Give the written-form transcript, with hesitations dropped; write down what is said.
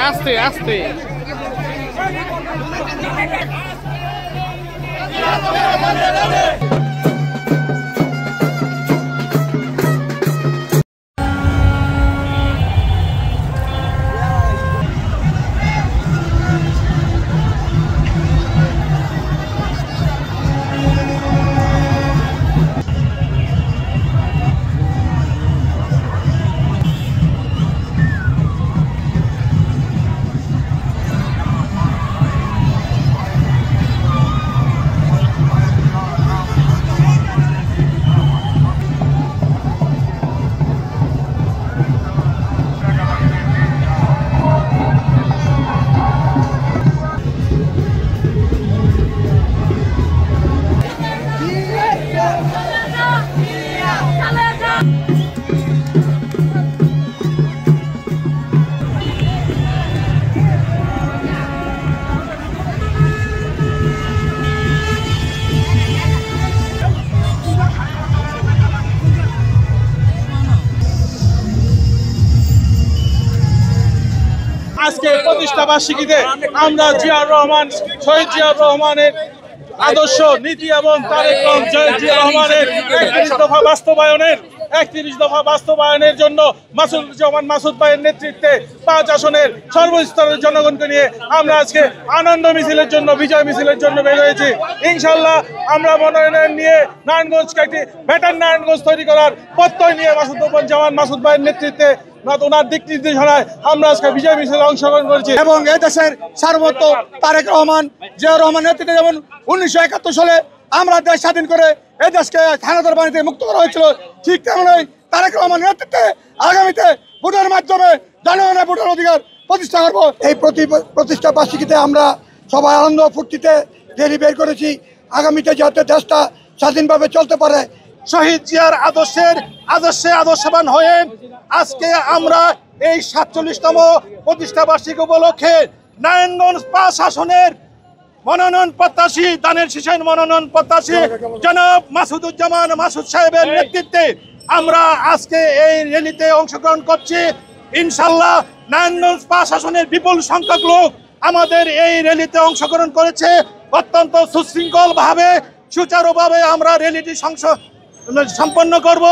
আস্তে আস্তে আজকে প্রতিষ্ঠা বার্ষিকীতে আমরা জিয়াউর রহমান শহীদ জিয়াউর রহমানের আদর্শ নীতি এবং তারেক রহমানের 31 দফা বাস্তবায়নের জন্য মাসুদুজ্জামান মাসুদ ভাইয়ের নেতৃত্বে 5 আসনের সর্বস্তরের জনগণকে নিয়ে আমরা আজকে আনন্দ মিছিলের জন্য বিজয় মিছিলের জন্য বের হয়েছি। ইনশাল্লাহ আমরা মনোনয়ন নিয়ে নারায়ণগঞ্জকে একটি বেটার নারায়ণগঞ্জ তৈরি করার প্রত্যয় নিয়ে মাসুদুজ্জামান মাসুদ ভাইয়ের নেতৃত্বে ওনার দিক নির্দেশনায় আমরা আজকে বিজয় মিছিলে অংশগ্রহণ করেছি এবং এই দেশের সার্বভৌম তারেক রহমান জিয়াউর রহমান নেতৃত্বে যেমন 1971 সালে আমরা দেশ স্বাধীন করে এই দেশকে হানাদার বাণী থেকে মুক্ত করা হয়েছিল, ঠিক তেমনই তারেক রহমানের নেতৃত্বে আগামীতে ভোটের মাধ্যমে জনগণের ভোটের অধিকার প্রতিষ্ঠা করব। এই প্রতিষ্ঠা বার্ষিকীতে আমরা সবাই আনন্দ ফুর্তিতে র্যালি বের করেছি, আগামীতে যাতে দেশটা স্বাধীনভাবে চলতে পারে। শহীদ জিয়ার আদর্শবান হয়ে আজকে আমরা এই 47তম প্রতিষ্ঠা বার্ষিকী উপলক্ষে নারায়ণগঞ্জ 5 আসনের মনোনয়ন প্রত্যাশী দানের শীষের মনোনয়ন প্রত্যাশী জনাব মাসুদুজ্জামান মাসুদ সাহেবের নেতৃত্বে আমরা আজকে এই র্যালিতে অংশগ্রহণ করছি। ইনশাল্লাহ নারায়ণগঞ্জ 5 আসনের বিপুল সংখ্যক লোক আমাদের এই র্যালিতে অংশগ্রহণ করেছে। অত্যন্ত সুশৃঙ্খলভাবে সুচারুভাবে আমরা র্যালিটি সম্পন্ন করব।